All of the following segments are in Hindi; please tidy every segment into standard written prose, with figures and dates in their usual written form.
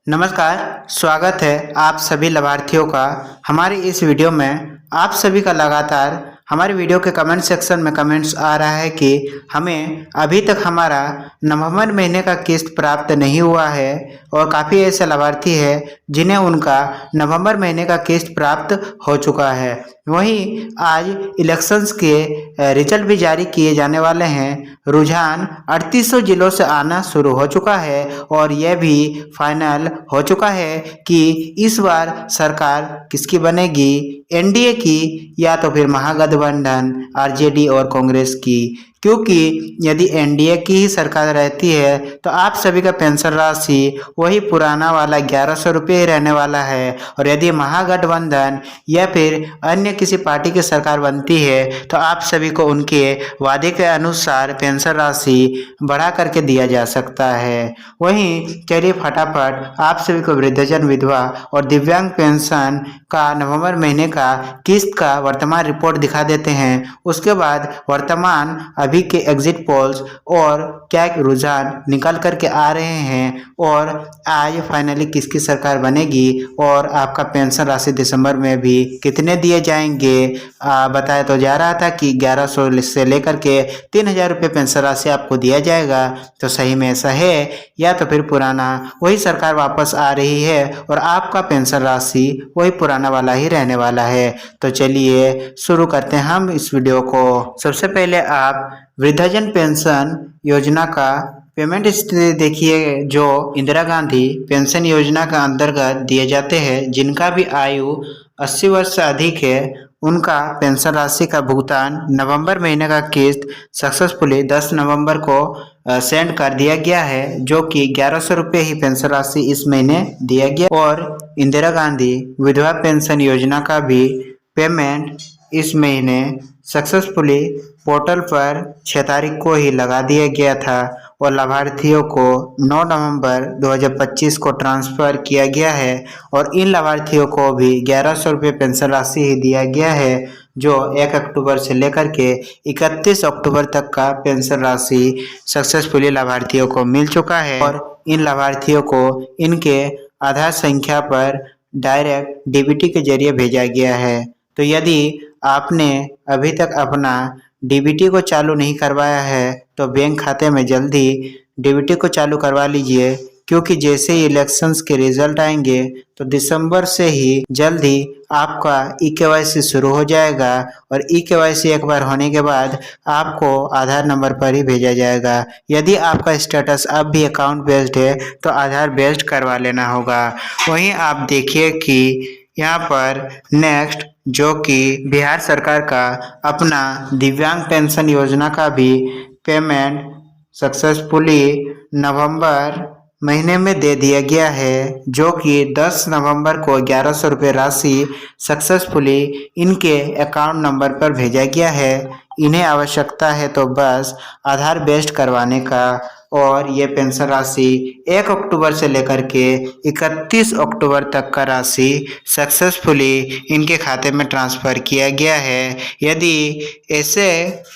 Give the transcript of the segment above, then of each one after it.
नमस्कार, स्वागत है आप सभी लाभार्थियों का हमारे इस वीडियो में। आप सभी का लगातार हमारे वीडियो के कमेंट सेक्शन में कमेंट्स आ रहा है कि हमें अभी तक हमारा नवंबर महीने का किस्त प्राप्त नहीं हुआ है और काफ़ी ऐसे लाभार्थी हैं जिन्हें उनका नवंबर महीने का किस्त प्राप्त हो चुका है। वहीं आज इलेक्शंस के रिजल्ट भी जारी किए जाने वाले हैं। रुझान 3800 जिलों से आना शुरू हो चुका है और यह भी फाइनल हो चुका है कि इस बार सरकार किसकी बनेगी, एनडीए की या तो फिर महागठबंधन आरजेडी और कांग्रेस की। क्योंकि यदि एनडीए की ही सरकार रहती है तो आप सभी का पेंशन राशि वही पुराना वाला 1100 रुपये ही रहने वाला है, और यदि महागठबंधन या फिर अन्य किसी पार्टी की सरकार बनती है तो आप सभी को उनके वादे के अनुसार पेंशन राशि बढ़ा करके दिया जा सकता है। वहीं चलिए फटाफट आप सभी को वृद्धजन, विधवा और दिव्यांग पेंशन का नवंबर महीने का किस्त का वर्तमान रिपोर्ट दिखा देते हैं। उसके बाद वर्तमान अभी के एग्जिट पोल्स और क्या रुझान निकल करके आ रहे हैं और आज फाइनली किसकी सरकार बनेगी और आपका पेंशन राशि दिसंबर में भी कितने दिए जाएंगे। बताया तो जा रहा था कि 1100 से लेकर के 3000 रुपये पेंशन राशि आपको दिया जाएगा, तो सही में ऐसा है या तो फिर पुराना वही सरकार वापस आ रही है और आपका पेंशन राशि वही पुराना वाला ही रहने वाला है। तो चलिए शुरू करते हैं हम इस वीडियो को। सबसे पहले आप वृद्धजन पेंशन योजना का पेमेंट स्थिति देखिए, जो इंदिरा गांधी पेंशन योजना के अंतर्गत दिए जाते हैं। जिनका भी आयु 80 वर्ष से अधिक है उनका पेंशन राशि का भुगतान नवंबर महीने का किस्त सक्सेसफुली 10 नवंबर को सेंड कर दिया गया है, जो कि 1100 रुपये ही पेंशन राशि इस महीने दिया गया। और इंदिरा गांधी विधवा पेंशन योजना का भी पेमेंट इस महीने सक्सेसफुली पोर्टल पर 6 तारीख को ही लगा दिया गया था और लाभार्थियों को 9 नवंबर 2025 को ट्रांसफ़र किया गया है। और इन लाभार्थियों को भी 1100 रुपये पेंशन राशि ही दिया गया है, जो 1 अक्टूबर से लेकर के 31 अक्टूबर तक का पेंशन राशि सक्सेसफुली लाभार्थियों को मिल चुका है। और इन लाभार्थियों को इनके आधार संख्या पर डायरेक्ट डीबीटी के जरिए भेजा गया है। तो यदि आपने अभी तक अपना डीबीटी को चालू नहीं करवाया है तो बैंक खाते में जल्दी डीबीटी को चालू करवा लीजिए, क्योंकि जैसे ही इलेक्शंस के रिजल्ट आएंगे तो दिसंबर से ही जल्दी आपका ई-केवाईसी शुरू हो जाएगा और ई-केवाईसी एक बार होने के बाद आपको आधार नंबर पर ही भेजा जाएगा। यदि आपका स्टेटस अब भी अकाउंट बेस्ड है तो आधार बेस्ड करवा लेना होगा। वहीं आप देखिए कि यहाँ पर नेक्स्ट जो कि बिहार सरकार का अपना दिव्यांग पेंशन योजना का भी पेमेंट सक्सेसफुली नवंबर महीने में दे दिया गया है, जो कि 10 नवंबर को 1100 रुपये राशि सक्सेसफुली इनके अकाउंट नंबर पर भेजा गया है। इन्हें आवश्यकता है तो बस आधार बेस्ड करवाने का, और ये पेंशन राशि 1 अक्टूबर से लेकर के 31 अक्टूबर तक का राशि सक्सेसफुली इनके खाते में ट्रांसफ़र किया गया है। यदि ऐसे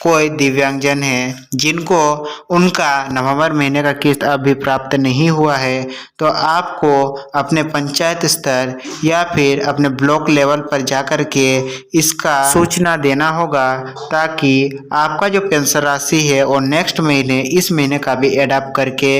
कोई दिव्यांगजन हैं जिनको उनका नवंबर महीने का किस्त अभी प्राप्त नहीं हुआ है तो आपको अपने पंचायत स्तर या फिर अपने ब्लॉक लेवल पर जाकर के इसका सूचना देना होगा, ताकि आपका जो पेंशन राशि है वो नेक्स्ट महीने इस महीने का भी एडॉप्ट करके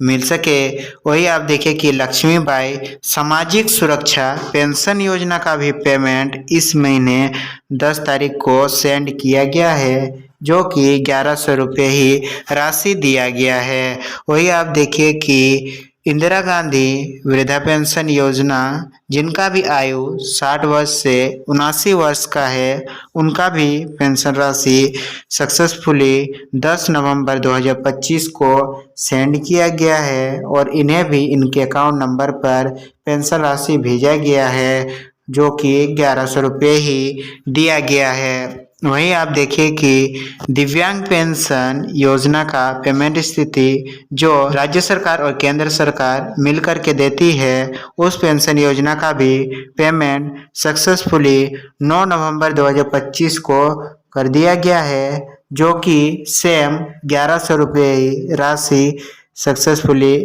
मिल सके। वही आप देखिए कि लक्ष्मीबाई सामाजिक सुरक्षा पेंशन योजना का भी पेमेंट इस महीने 10 तारीख को सेंड किया गया है, जो कि 1100 रुपये ही राशि दिया गया है। वही आप देखिए कि इंदिरा गांधी वृद्धा पेंशन योजना, जिनका भी आयु 60 वर्ष से 79 वर्ष का है, उनका भी पेंशन राशि सक्सेसफुली 10 नवंबर 2025 को सेंड किया गया है और इन्हें भी इनके अकाउंट नंबर पर पेंशन राशि भेजा गया है, जो कि 1100 रुपये ही दिया गया है। वहीं आप देखिए कि दिव्यांग पेंशन योजना का पेमेंट स्थिति जो राज्य सरकार और केंद्र सरकार मिलकर के देती है, उस पेंशन योजना का भी पेमेंट सक्सेसफुली 9 नवंबर 2025 को कर दिया गया है, जो कि सेम 1100 रुपये राशि सक्सेसफुली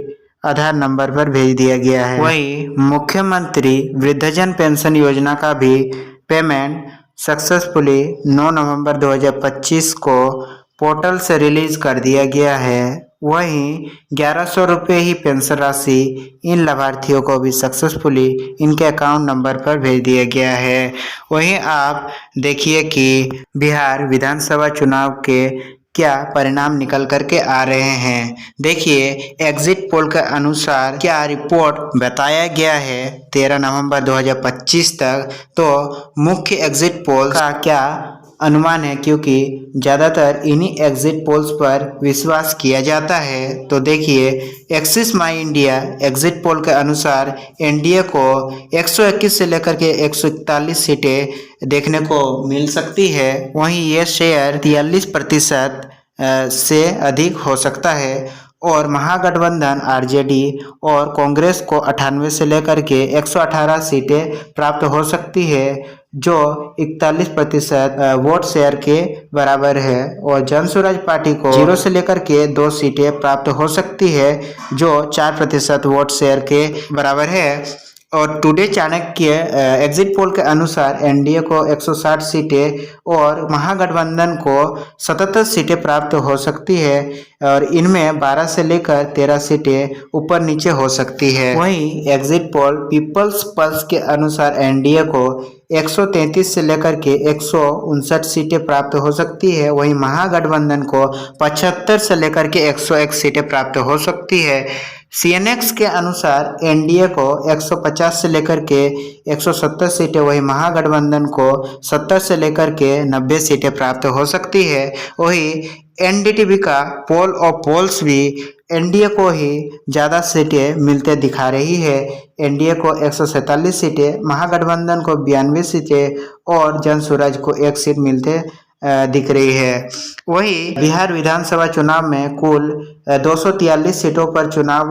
आधार नंबर पर भेज दिया गया है। वही मुख्यमंत्री वृद्धजन पेंशन योजना का भी पेमेंट सक्सेसफुली 9 नवंबर 2025 को पोर्टल से रिलीज कर दिया गया है। वहीं 1100 रुपये ही पेंशन राशि इन लाभार्थियों को भी सक्सेसफुली इनके अकाउंट नंबर पर भेज दिया गया है। वहीं आप देखिए कि बिहार विधानसभा चुनाव के क्या परिणाम निकल करके आ रहे हैं। देखिए एग्जिट पोल के अनुसार क्या रिपोर्ट बताया गया है 13 नवंबर 2025 तक, तो मुख्य एग्जिट पोल का क्या अनुमान है, क्योंकि ज़्यादातर इन्हीं एग्जिट पोल्स पर विश्वास किया जाता है। तो देखिए एक्सिस माई इंडिया एग्जिट पोल के अनुसार एनडीए को 121 से लेकर के 141 सीटें देखने को मिल सकती है। वहीं ये शेयर 43% से अधिक हो सकता है और महागठबंधन आरजेडी और कांग्रेस को 98 से लेकर के 118 सीटें प्राप्त हो सकती है, जो 41% वोट शेयर के बराबर है। और जन स्वराज पार्टी को 0 से लेकर के 2 सीटें प्राप्त हो सकती है, जो 4% वोट शेयर के बराबर है। और टुडे चाणक्य एग्जिट पोल के अनुसार एनडीए को 160 सीटें और महागठबंधन को 77 सीटें प्राप्त हो सकती है और इनमें 12 से लेकर 13 सीटें ऊपर नीचे हो सकती है। वहीं एग्जिट पोल पीपल्स पल्स के अनुसार एनडीए को 133 से लेकर के 159 सीटें प्राप्त हो सकती है। वहीं महागठबंधन को 75 से लेकर के 101 सीटें प्राप्त हो सकती है। सीएनएक्स के अनुसार एनडीए को 150 से लेकर के 170 सीटें, वहीं महागठबंधन को 70 से लेकर के 90 सीटें प्राप्त हो सकती है। वहीं एनडीटीवी का पोल ऑफ पोल्स भी एनडीए को ही ज़्यादा सीटें मिलते दिखा रही है। एनडीए को 147 सीटें, महागठबंधन को 92 सीटें और जन स्वराज को 1 सीट मिलते दिख रही है। वही बिहार विधानसभा चुनाव में कुल 243 सीटों पर चुनाव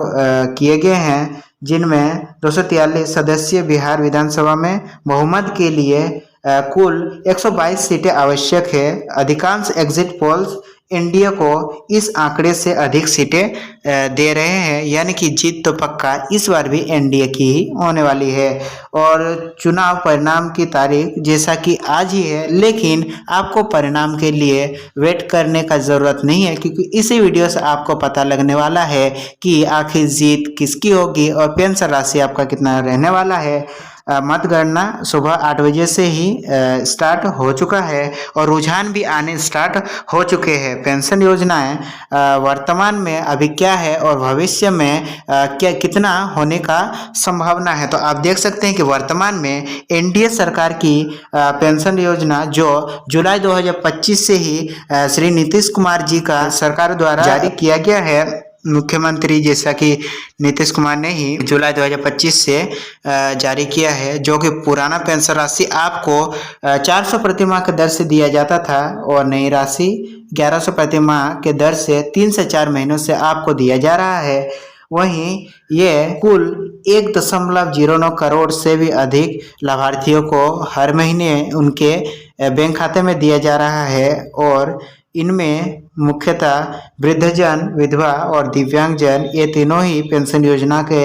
किए गए हैं, जिनमें 243 सदस्य बिहार विधानसभा में बहुमत के लिए कुल 122 सीटें आवश्यक है। अधिकांश एग्जिट पोल्स एनडीए को इस आंकड़े से अधिक सीटें दे रहे हैं, यानी कि जीत तो पक्का इस बार भी एनडीए की ही होने वाली है। और चुनाव परिणाम की तारीख जैसा कि आज ही है, लेकिन आपको परिणाम के लिए वेट करने का ज़रूरत नहीं है, क्योंकि इसी वीडियो से आपको पता लगने वाला है कि आखिर जीत किसकी होगी और पेंशन राशि आपका कितना रहने वाला है। मतगणना सुबह 8 बजे से ही स्टार्ट हो चुका है और रुझान भी आने स्टार्ट हो चुके हैं। पेंशन योजनाएं वर्तमान में अभी क्या है और भविष्य में क्या कितना होने का संभावना है, तो आप देख सकते हैं कि वर्तमान में एनडीए सरकार की पेंशन योजना जो जुलाई 2025 से ही श्री नीतीश कुमार जी का सरकार द्वारा जारी किया गया है। मुख्यमंत्री जैसा कि नीतीश कुमार ने ही जुलाई 2025 से जारी किया है, जो कि पुराना पेंशन राशि आपको 400 प्रतिमाह के दर से दिया जाता था और नई राशि 1100 प्रतिमाह के दर से 3 से 4 महीनों से आपको दिया जा रहा है। वहीं ये कुल 1.09 करोड़ से भी अधिक लाभार्थियों को हर महीने उनके बैंक खाते में दिया जा रहा है और इनमें मुख्यतः वृद्धजन, विधवा और दिव्यांगजन, ये तीनों ही पेंशन योजना के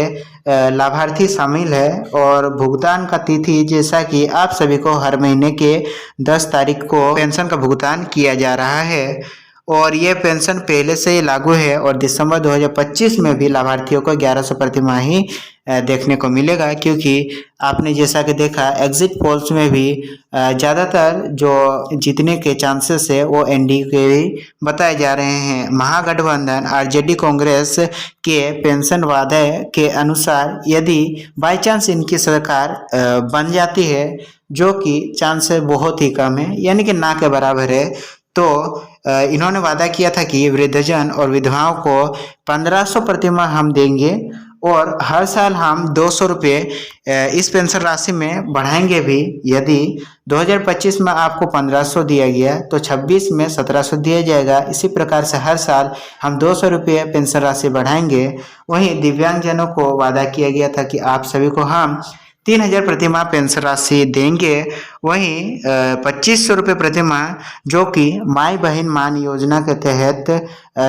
लाभार्थी शामिल है। और भुगतान का तिथि जैसा कि आप सभी को हर महीने के 10 तारीख को पेंशन का भुगतान किया जा रहा है और ये पेंशन पहले से ही लागू है और दिसंबर 2025 में भी लाभार्थियों को 1100 प्रतिमाही देखने को मिलेगा, क्योंकि आपने जैसा कि देखा एग्जिट पोल्स में भी ज़्यादातर जो जीतने के चांसेस है वो एनडीए के ही बताए जा रहे हैं। महागठबंधन आरजेडी कांग्रेस के पेंशन वादे के अनुसार यदि बाय चांस इनकी सरकार बन जाती है, जो कि चांसेस बहुत ही कम है, यानी कि ना के बराबर है, तो इन्होंने वादा किया था कि वृद्धजन और विधवाओं को 1500 प्रतिमाह हम देंगे और हर साल हम 200 रुपये इस पेंशन राशि में बढ़ाएंगे भी। यदि 2025 में आपको 1500 दिया गया तो 26 में 1700 दिया जाएगा। इसी प्रकार से हर साल हम 200 रुपये पेंशन राशि बढ़ाएंगे। वहीं दिव्यांगजनों को वादा किया गया था कि आप सभी को हम 3,000 प्रति माह पेंशन राशि देंगे। वहीं 2,500 रुपये प्रति माह जो कि माई बहन मान योजना के तहत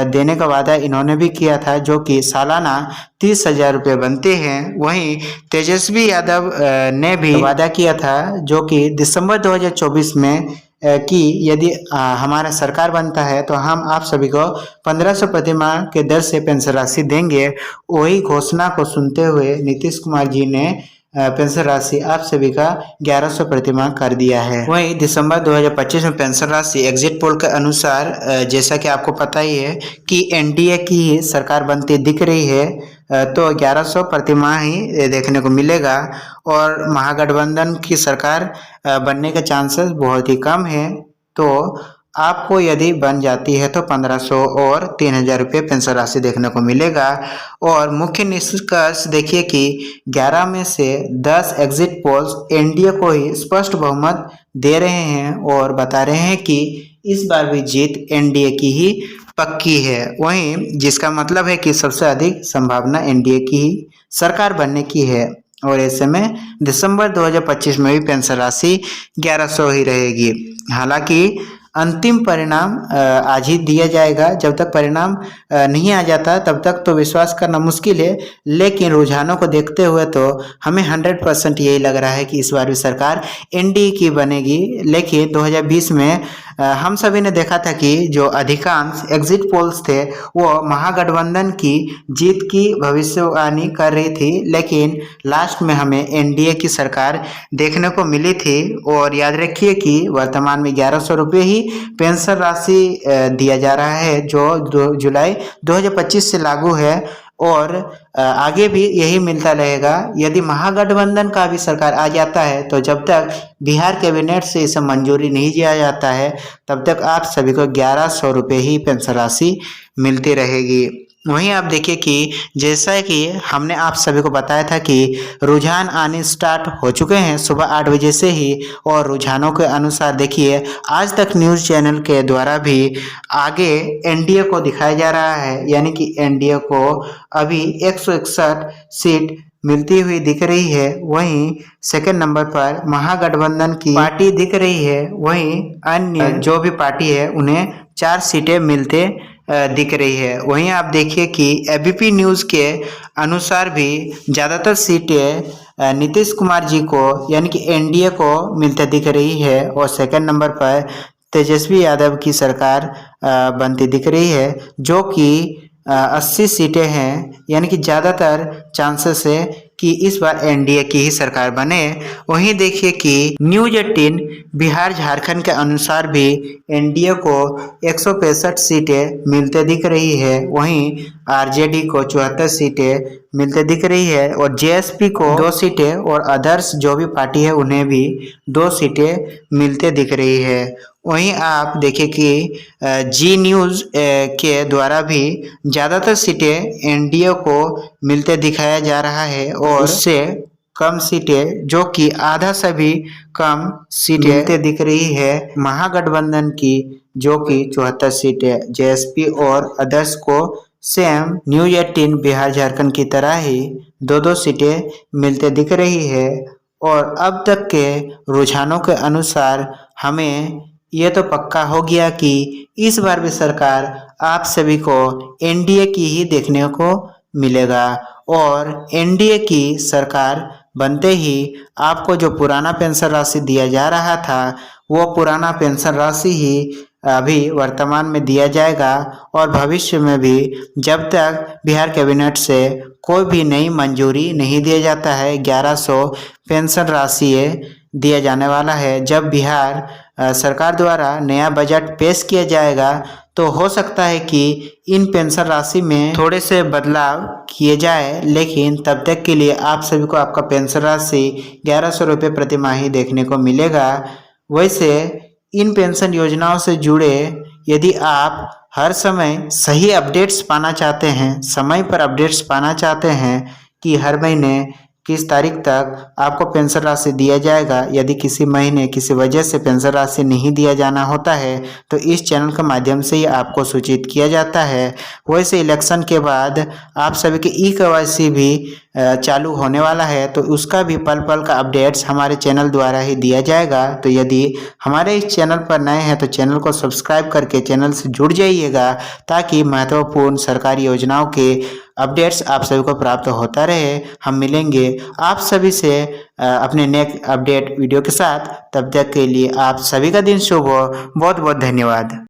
देने का वादा इन्होंने भी किया था, जो कि सालाना 30,000 रुपये बनते हैं। वहीं तेजस्वी यादव ने भी वादा किया था, जो कि दिसंबर 2024 में कि यदि हमारा सरकार बनता है तो हम आप सभी को 1,500 प्रति माह के दर से पेंशन राशि देंगे। वही घोषणा को सुनते हुए नीतीश कुमार जी ने पेंशन राशि आप सभी का 1,100 प्रति माह कर दिया है। वहीं दिसंबर 2025 में पेंशन राशि एग्जिट पोल के अनुसार जैसा कि आपको पता ही है कि एनडीए की ही सरकार बनती दिख रही है, तो 1,100 प्रति माह ही देखने को मिलेगा और महागठबंधन की सरकार बनने के चांसेस बहुत ही कम है। तो आपको यदि बन जाती है तो 1,500 और 3,000 रुपये पेंशन राशि देखने को मिलेगा। और मुख्य निष्कर्ष देखिए कि 11 में से 10 एग्जिट पोल्स एनडीए को ही स्पष्ट बहुमत दे रहे हैं और बता रहे हैं कि इस बार भी जीत एनडीए की ही पक्की है। वहीं जिसका मतलब है कि सबसे अधिक संभावना एनडीए की ही सरकार बनने की है और ऐसे में दिसंबर 2025 में भी पेंशन राशि 1,100 ही रहेगी। हालांकि अंतिम परिणाम आज ही दिया जाएगा। जब तक परिणाम नहीं आ जाता तब तक तो विश्वास करना मुश्किल है, लेकिन रुझानों को देखते हुए तो हमें 100% यही लग रहा है कि इस बार भी सरकार एनडीए की बनेगी। लेकिन 2020 में हम सभी ने देखा था कि जो अधिकांश एग्जिट पोल्स थे वो महागठबंधन की जीत की भविष्यवाणी कर रही थी, लेकिन लास्ट में हमें एनडीए की सरकार देखने को मिली थी। और याद रखिए कि वर्तमान में 1,100 रुपये ही पेंशन राशि दिया जा रहा है, जो जुलाई 2025 से लागू है और आगे भी यही मिलता रहेगा। यदि महागठबंधन का भी सरकार आ जाता है तो जब तक बिहार कैबिनेट से इसे मंजूरी नहीं दिया जाता है तब तक आप सभी को 1,100 रुपये ही पेंशन राशि मिलती रहेगी। वहीं आप देखिए कि जैसा कि हमने आप सभी को बताया था कि रुझान आने स्टार्ट हो चुके हैं सुबह 8 बजे से ही, और रुझानों के अनुसार देखिए आज तक न्यूज़ चैनल के द्वारा भी आगे एनडीए को दिखाया जा रहा है, यानी कि एनडीए को अभी 161 सीट मिलती हुई दिख रही है। वहीं सेकंड नंबर पर महागठबंधन की पार्टी दिख रही है। वहीं अन्य जो भी पार्टी है उन्हें 4 सीटें मिलते दिख रही है। वहीं आप देखिए कि एबीपी न्यूज़ के अनुसार भी ज़्यादातर सीटें नीतीश कुमार जी को यानी कि एनडीए को मिलते दिख रही है और सेकंड नंबर पर तेजस्वी यादव की सरकार बनती दिख रही है, जो कि 80 सीटें हैं, यानी कि ज़्यादातर चांसेस है कि इस बार एनडीए की ही सरकार बने। वहीं देखिए कि न्यूज़ 18 बिहार झारखंड के अनुसार भी एनडीए को 165 सीटें मिलते दिख रही है। वहीं आरजेडी को 74 सीटें मिलते दिख रही है और जेएसपी को 2 सीटें और अदर्स जो भी पार्टी है उन्हें भी 2 सीटें मिलते दिख रही है। वहीं आप देखिए कि जी न्यूज़ के द्वारा भी ज़्यादातर सीटें एनडीए को मिलते दिखाया जा रहा है और उससे कम सीटें जो कि आधा से भी कम सीटें मिलते दिख रही है महागठबंधन की, जो कि 74 सीटें जेएसपी और अदर्स को सेम न्यूज़ 18 बिहार झारखंड की तरह ही 2-2 सीटें मिलते दिख रही है। और अब तक के रुझानों के अनुसार हमें ये तो पक्का हो गया कि इस बार भी सरकार आप सभी को एनडीए की ही देखने को मिलेगा और एनडीए की सरकार बनते ही आपको जो पुराना पेंशन राशि दिया जा रहा था वो पुराना पेंशन राशि ही अभी वर्तमान में दिया जाएगा और भविष्य में भी जब तक बिहार कैबिनेट से कोई भी नई मंजूरी नहीं दिया जाता है 1,100 पेंशन राशि दिया जाने वाला है। जब बिहार सरकार द्वारा नया बजट पेश किया जाएगा तो हो सकता है कि इन पेंशन राशि में थोड़े से बदलाव किए जाए, लेकिन तब तक के लिए आप सभी को आपका पेंशन राशि 1,100 रुपये प्रति माह देखने को मिलेगा। वैसे इन पेंशन योजनाओं से जुड़े यदि आप हर समय सही अपडेट्स पाना चाहते हैं, समय पर अपडेट्स पाना चाहते हैं कि हर महीने किस तारीख तक आपको पेंशन राशि दिया जाएगा, यदि किसी महीने किसी वजह से पेंशन राशि नहीं दिया जाना होता है तो इस चैनल के माध्यम से ही आपको सूचित किया जाता है। वैसे इलेक्शन के बाद आप सभी के ई-केवाईसी भी चालू होने वाला है, तो उसका भी पल पल का अपडेट्स हमारे चैनल द्वारा ही दिया जाएगा। तो यदि हमारे इस चैनल पर नए हैं तो चैनल को सब्सक्राइब करके चैनल से जुड़ जाइएगा, ताकि महत्वपूर्ण सरकारी योजनाओं के अपडेट्स आप सभी को प्राप्त होता रहे। हम मिलेंगे आप सभी से अपने नेक्स्ट अपडेट वीडियो के साथ। तब तक के लिए आप सभी का दिन शुभ हो। बहुत बहुत धन्यवाद।